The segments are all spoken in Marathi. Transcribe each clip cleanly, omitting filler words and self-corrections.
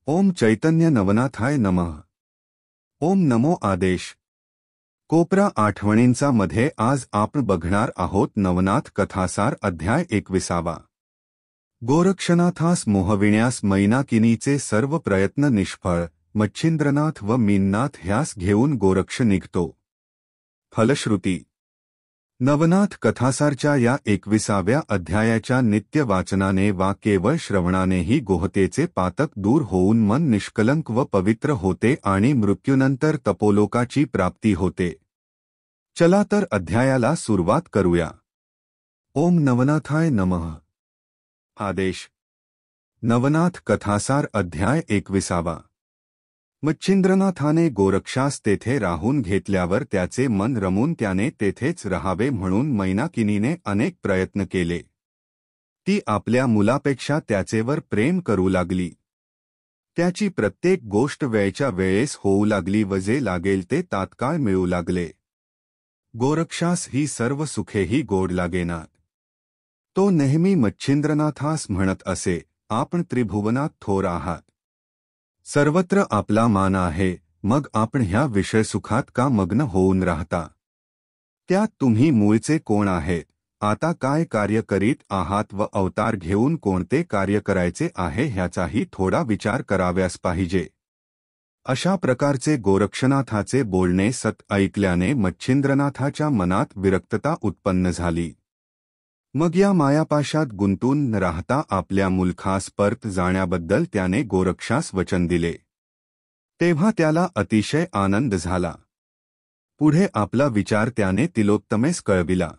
ओम चैतन्य नवनाथाय नमः। ओम नमो आदेश। कोपरा आठवणींचा मध्ये आज आपण बघणार आहोत नवनाथ कथासार अध्याय 21. गोरक्षनाथास मोहविण्यास मैनाकिनीचे सर्व प्रयत्न निष्फळ, मच्छिंद्रनाथ व मीननाथ ह्यास घेऊन गोरक्ष निघतो। फलश्रुती नवनाथ कथासारच्या या 21व्या अध्यायाच्या नित्य वाचनाने वा केवळ श्रवणानेही गोहतेचे पातक दूर होऊन मन निष्कलंक व पवित्र होते आणि मृत्यूनंतर तपोलोकाची प्राप्ती होते। चला तर अध्यायाला सुरुवात करूया। ओम नवनाथाय नमः। आदेश। नवनाथ कथासार अध्याय 21। मच्छिंद्रनाथाने गोरक्षास तेथे राहून घेतल्यावर त्याचे मन रमून त्याने तेथेच राहावे म्हणून मैनाकिनीने अनेक प्रयत्न केले। ती आपल्या मुलापेक्षा त्याचेवर प्रेम करू लागली। त्याची प्रत्येक गोष्ट वेळच्या वेळेस होऊ लागली व जे लागेल ते तात्काळ मिळू लागले। गोरक्षास ही सर्व सुखेही गोड लागेनात। तो नेहमी मच्छिंद्रनाथास म्हणत असे, आपण त्रिभुवनात थोर आहात, सर्वत्र आपला मान आहे, मग आपण ह्या विषय सुखात का मग्न होऊन राहता? त्यात तुम्ही मूळचे कोण आहेत, आता काय कार्य करीत आहात व अवतार घेऊन कोणते कार्य करायचे आहे ह्याचाही थोडा विचार कराव्यास पाहिजे। अशा प्रकारचे गोरक्षनाथाचे बोलणे सत ऐकल्याने मच्छिंद्रनाथाच्या मनात विरक्तता उत्पन्न झाली। मग या मायापाशात गुंतून न राहता आपल्या मुलखास परत जाण्याबद्दल त्याने गोरक्षास वचन दिले। तेव्हा त्याला अतिशय आनंद झाला। पुढे आपला विचार त्याने तिलोत्तमेस कळविला।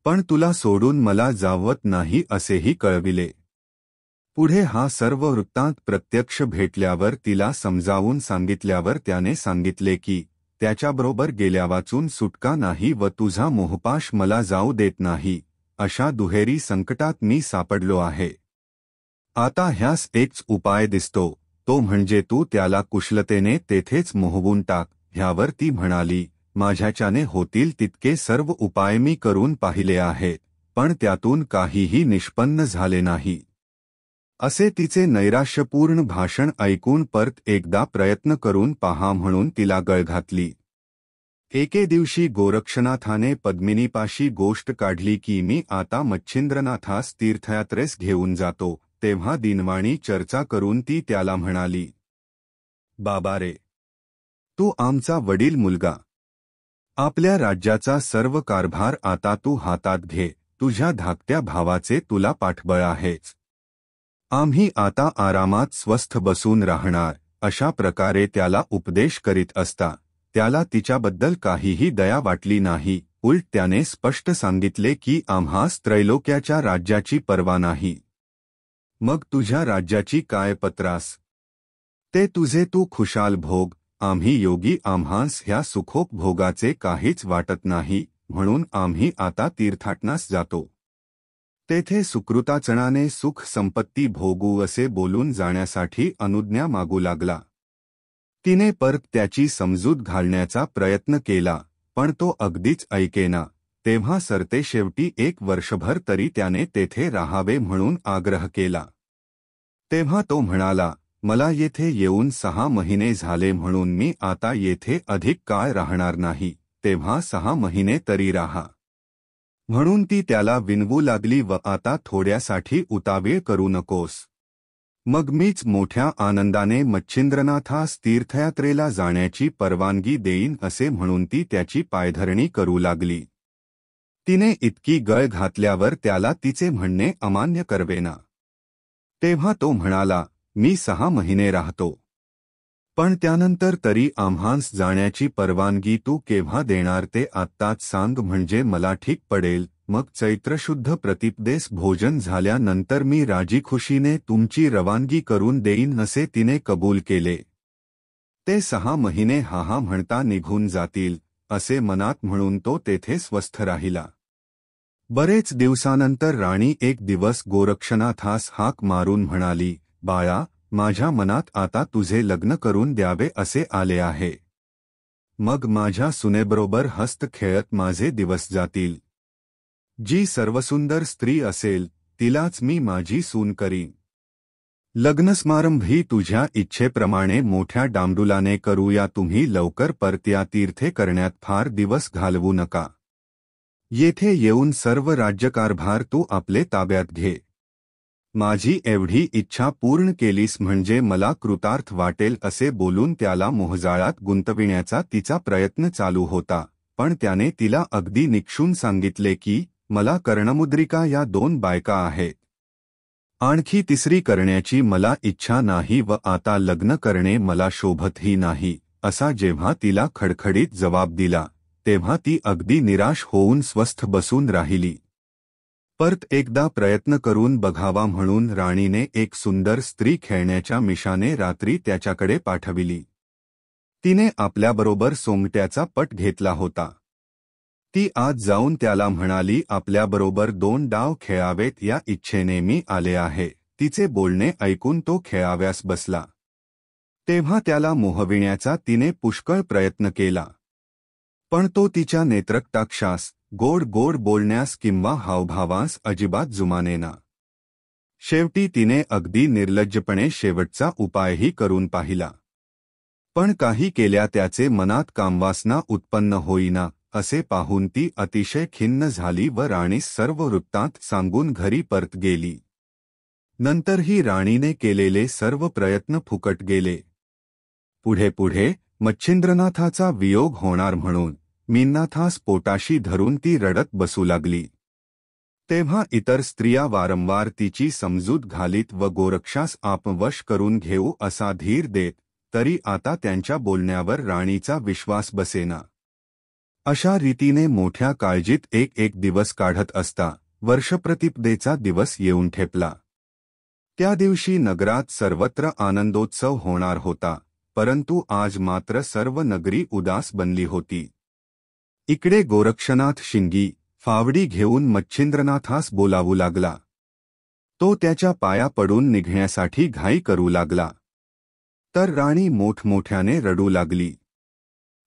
पण तुला सोडून मला जावत नाही असेही कळविले। पुढे हा सर्व वृत्तांत प्रत्यक्ष भेटल्यावर तिला समजावून सांगितल्यावर त्याने सांगितले की त्याच्याबरोबर गेल्यावाचून सुटका नाही व तुझा मोहपाश मला जाऊ देत नाही, अशा दुहेरी संकटात मी सापडलो आहे। आता ह्यास एकच उपाय दिसतो, तो म्हणजे तू त्याला कुशलतेने तेथेच मोहवून टाक। ह्यावर ती म्हणाली, माझ्याच्याने होतील तितके सर्व उपाय मी करून पाहिले आहेत, पण त्यातून काहीही निष्पन्न झाले नाही। असे तिचे नैराश्यपूर्ण भाषण ऐकून परत एकदा प्रयत्न करून पहा म्हणून तिला गळ घातली। एके दिवशी गोरक्षनाथाने पद्मिनीपाशी गोष्ट काढली की मी आता मच्छिंद्रनाथास तीर्थयात्रेस घेऊन जातो। तेव्हा दिनवाणी चर्चा करून ती त्याला म्हणाली, बाबा रे, तू आमचा वडील मुलगा, आपल्या राज्याचा सर्व कारभार आता तू हातात घे, तुझ्या धाकट्या भावाचे तुला पाठबळ आहेच। आम्ही आता आरामात स्वस्थ बसून राहणार, अशा प्रकारे त्याला उपदेश करीत असता त्याला तिच्याबद्दल काहीही दया वाटली नाही। उलट त्याने स्पष्ट सांगितले की आम्हास त्रैलोक्याच्या राज्याची पर्वा नाही, मग तुझ्या राज्याची काय पत्रास? ते तुझे तू खुशाल भोग, आम्ही योगी आम्हास ह्या सुखोपभोगाचे काहीच वाटत नाही, म्हणून आम्ही आता तीर्थाटनास जातो। तेथे सुकृताचणाने सुख संपत्ती भोगू असे बोलून जाण्यासाठी अनुज्ञा मागू लागला। तिने परत त्याची समजूत घालण्याचा प्रयत्न केला, पण तो अगदीच ऐकेना। तेव्हा सरते शेवटी 1 वर्षभर तरी त्याने तेथे राहावे म्हणून आग्रह केला। तेव्हा तो म्हणाला, मला येथे येऊन 6 महिने झाले म्हणून मी आता येथे अधिक काळ राहणार नाही, तेव्हा 6 महिने तरी राहा। म्हणून ती त्याला विनवू लागली व आता थोड्यासाठी उतावीळ करू नकोस, मग मीच मोठ्या आनंदाने मच्छिंद्रनाथास तीर्थयात्रेला जाण्याची परवानगी देईन असे म्हणून ती त्याची पायधरणी करू लागली। तिने इतकी गळ घातल्यावर त्याला तिचे म्हणणे अमान्य करवेना। तेव्हा तो म्हणाला, मी 6 महिने राहतो, पण त्यानंतर तरी आम्हास जाण्याची परवानगी तू केव्हा देणार ते आत्ताच सांग, म्हणजे मला ठीक पडेल। मग चैत्रशुद्ध प्रतिपदेस भोजन झाल्यानंतर मी राजीखुशीने तुमची रवानगी करून देईन असे तिने कबूल केले। ते 6 महिने हा म्हणता निघून जातील असे मनात म्हणून तो तेथे स्वस्थ राहिला। बरेच दिवसानंतर राणी एक दिवस गोरक्षनाथास हाक मारून म्हणाली, बाळा, माझ्या मनात आता तुझे लग्न करून द्यावे असे आले आहे। मग माझ्या सुनेबरोबर हस्त खेळत माझे दिवस जातील। जी सर्वसुंदर स्त्री असेल तिलाच मी माझी सून करीन। लग्नसमारंभी तुझ्या इच्छेप्रमाणे मोठ्या डांबडुलाने करूया, तुम्ही लवकर परत्या, तीर्थे करण्यात फार दिवस घालवू नका. येथे येऊन सर्व राज्यकारभार तू आपले ताब्यात घे. माझी एवढी इच्छा पूर्ण केलीस म्हणजे मला कृतार्थ वाटेल, असे बोलून त्याला मोहजाळात गुंतविण्याचा तिचा प्रयत्न चालू होता. पण त्याने तिला अगदी निक्षून सांगितले की मला कर्णमुद्रिका या 2 बायका आहेत. आणखी तिसरी करण्याची मला इच्छा नाही व आता लग्न करणे मला शोभतही नाही. असा जेव्हा तिला खडखडीत जबाब दिला तेव्हा ती अगदी निराश होऊन स्वस्थ बसून राहिली. परत एकदा प्रयत्न करून बघावा म्हणून राणीने एक सुंदर स्त्री खेळण्याच्या मिशाने रात्री त्याच्याकडे पाठविली. तिने आपल्याबरोबर सोंगट्याचा पट घेतला होता. ती आज जाऊन त्याला म्हणाली, आपल्याबरोबर 2 डाव खेळावेत या इच्छेने मी आले आहे. तिचे बोलणे ऐकून तो खेळाव्यास बसला. तेव्हा त्याला मोहविण्याचा तिने पुष्कळ प्रयत्न केला. पण तो तिच्या नेत्रकटाक्षास, गोड गोड बोलण्यास किंवा हावभावांस अजिबात जुमानेना. शेवटी तिने अगदी निर्लज्जपणे शेवटचा उपायही करून पाहिला. पण काही केल्या त्याचे मनात कामवासना उत्पन्न होईना. असे पाहून ती अतिशय खिन्न झाली व राणीस सर्व वृत्तांत सांगून घरी परत गेली. नंतरही राणीने केलेले सर्व प्रयत्न फुकट गेले. पुढे पुढे मच्छिंद्रनाथाचा वियोग होणार म्हणून मीननाथास पोटाशी धरून ती रडत बसू लागली. तेव्हा इतर स्त्रिया वारंवार तिची समजूत घालीत व गोरक्षास आपवश करून घेऊ असा धीर देत, तरी आता त्यांच्या बोलण्यावर राणीचा विश्वास बसेना. अशा रीतीने मोठ्या काळजीत एक दिवस काढत असता वर्षप्रतिपदेचा दिवस येऊन ठेपला. त्या दिवशी नगरात सर्वत्र आनंदोत्सव होणार होता, परंतु आज मात्र सर्व नगरी उदास बनली होती. इकडे गोरक्षनाथ शिंगी फावडी घेऊन मच्छिंद्रनाथास बोलावू लागला. तो त्याच्या पाया पडून निघण्यासाठी घाई करू लागला. तर राणी मोठमोठ्याने रडू लागली.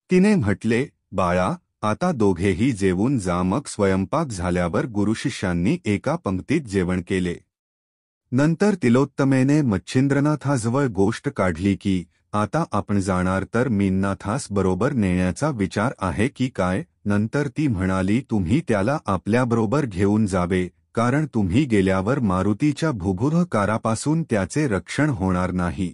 तिने म्हटले, बाळा, आता दोघेही जेवून जा. मग स्वयंपाक झाल्यावर गुरुशिष्यांनी एका पंक्तीत जेवण केले. नंतर तिलोत्तमेने मच्छिंद्रनाथाजवळ गोष्ट काढली की आता आपण जाणार तर मीननाथास बरोबर नेण्याचा विचार आहे की काय. नंतर ती म्हणाली, तुम्ही त्याला आपल्याबरोबर घेऊन जावे, कारण तुम्ही गेल्यावर मारुतीच्या भुभुधकारापासून त्याचे रक्षण होणार नाही.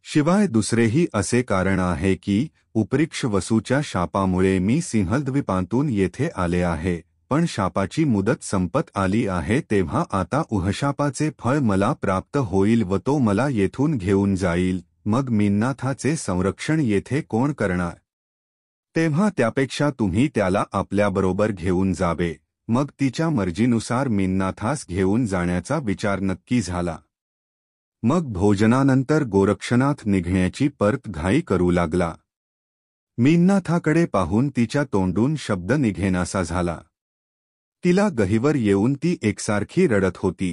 शिवाय दुसरेही असे कारण आहे की उपरीक्ष वसूच्या शापामुळे मी सिंहलद्वीपांतून येथे आले आहे, पण शापाची मुदत संपत आली आहे. तेव्हा आता उहशापाचे फळ मला प्राप्त होईल व तो मला येथून घेऊन जाईल. मग मीननाथाचे संरक्षण येथे कोण करणार? तेव्हा त्यापेक्षा तुम्ही त्याला आपल्याबरोबर घेऊन जावे. मग तिच्या मर्जीनुसार मीननाथास घेऊन जाण्याचा विचार नक्की झाला. मग भोजनानंतर गोरक्षनाथ निघण्याची परत घाई करू लागला. मीननाथाकडे पाहून तिच्या तोंडून शब्द निघेनासा झाला. तिला गहिवर येऊन ती एकसारखी रडत होती.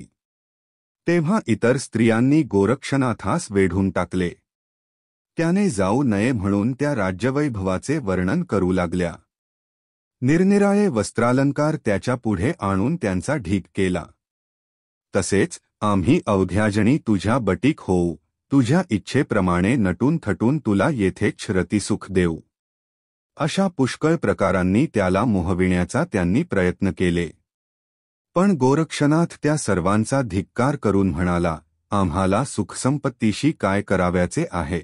तेव्हा इतर स्त्रियांनी गोरक्षनाथास वेढून टाकले. त्याने जाऊ नये म्हणून त्या राज्यवैभवाचे वर्णन करू लागल्या. निरनिराळे वस्त्रालंकार त्याच्या पुढे आणून त्यांचा ढीक केला. तसेच आम्ही अवघ्याजणी तुझ्या बटीक होऊ, तुझ्या इच्छेप्रमाणे नटून थटून तुला येथेच रतिसुख देऊ, अशा पुष्कळ प्रकारांनी त्याला मोहविण्याचा त्यांनी प्रयत्न केले. पण गोरक्षनाथ त्या सर्वांचा धिक्कार करून म्हणाला, आम्हाला सुखसंपत्तीशी काय करावयाचे आहे?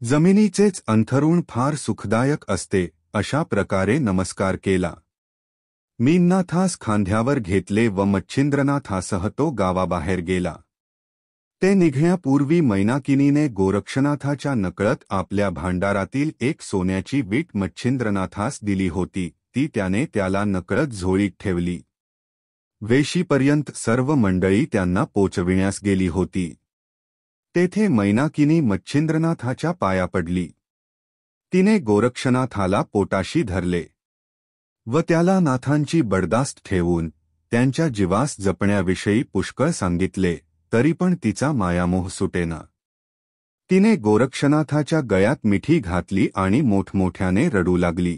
जमिनीचेच अंथरूण फार सुखदायक असते. अशा प्रकारे नमस्कार केला. मीननाथास खांद्यावर घेतले व मच्छिंद्रनाथासह तो गावाबाहेर गेला. ते निघण्यापूर्वी मैनाकिनीने गोरक्षनाथाच्या नकळत आपल्या भांडारातील एक सोन्याची वीट मच्छिंद्रनाथास दिली होती. ती त्याने त्याला नकळत झोळीत ठेवली. वेशीपर्यंत सर्व मंडळी त्यांना पोचविण्यास गेली होती. तेथे मैनाकिनी मच्छिंद्रनाथाच्या पाया पडली. तिने गोरक्षनाथाला पोटाशी धरले व त्याला नाथांची बडदास्त ठेवून त्यांच्या जीवास जपण्याविषयी पुष्कळ सांगितले, तरी पण तिचा मायामोह सुटेना. तिने गोरक्षनाथाच्या गळ्यात मिठी घातली आणि मोठमोठ्याने रडू लागली.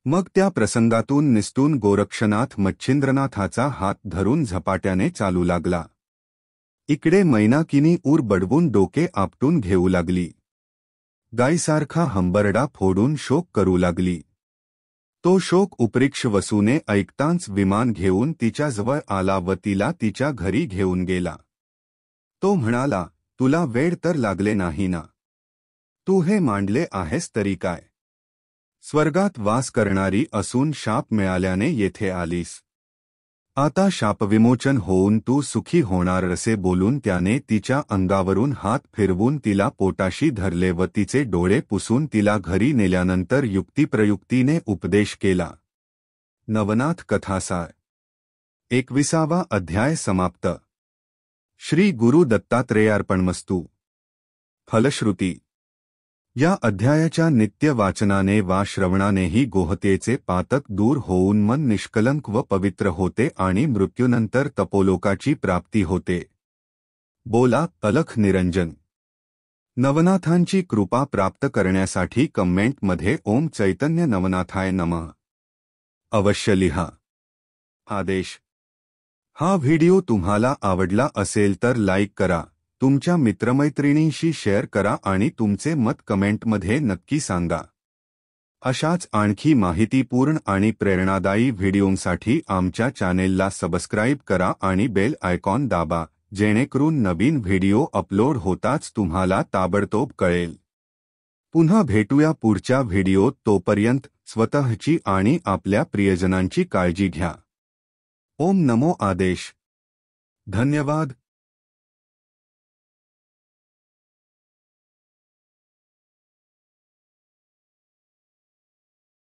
मग त्या प्रसंगातून निसटून गोरक्षनाथ मच्छिंद्रनाथाचा हात धरून झपाट्याने चालू लागला. इकडे मैनाकिनी ऊर बडवून डोके आपटून घेऊ लागली. गायीसारखा हंबरडा फोडून शोक करू लागली. तो शोक उपरीक्ष वसूने ऐकताच विमान घेऊन तिच्याजवळ आला व तिला तिच्या घरी घेऊन गेला. तो म्हणाला, तुला वेड तर लागले नाही ना? तू हे मांडले आहेस तरी काय? स्वर्गात वास करणारी असून शाप मिळाल्याने येथे आलीस. आता शापविमोचन होऊन तू सुखी होणार असे बोलून त्याने तिच्या अंगावरून हात फिरवून तिला पोटाशी धरले व तिचे डोळे पुसून तिला घरी नेल्यानंतर युक्तिप्रयुक्तीने उपदेश केला. नवनाथ कथासार 21वा अध्याय समाप्त. श्री गुरु दत्तात्रेयार्पणमस्तु. फलश्रुती. या अध्यायाच्या नित्य वाचनाने वा श्रवणानेही गोहतेचे पातक दूर होऊन मन निष्कलंक व पवित्र होते आणि मृत्यूनंतर तपोलोकाची प्राप्ती होते. बोला अलख निरंजन. नवनाथांची कृपा प्राप्त करण्यासाठी कमेंटमध्ये ओम चैतन्य नवनाथाय नमः अवश्य लिहा. आदेश. हा व्हिडिओ तुम्हाला आवडला असेल तर लाईक करा, तुमच्या मित्रमैत्रिणींशी शेअर करा आणि तुमचे मत कमेंटमध्ये नक्की सांगा. अशाच आणखी माहितीपूर्ण आणि प्रेरणादायी व्हिडिओंसाठी आमच्या चॅनेलला सबस्क्राईब करा आणि बेल आयकॉन दाबा, जेणेकरून नवीन व्हिडिओ अपलोड होताच तुम्हाला ताबडतोब कळेल. पुन्हा भेटूया पुढच्या व्हिडिओत. तोपर्यंत स्वतःची आणि आपल्या प्रियजनांची काळजी घ्या. ओम नमो आदेश. धन्यवाद.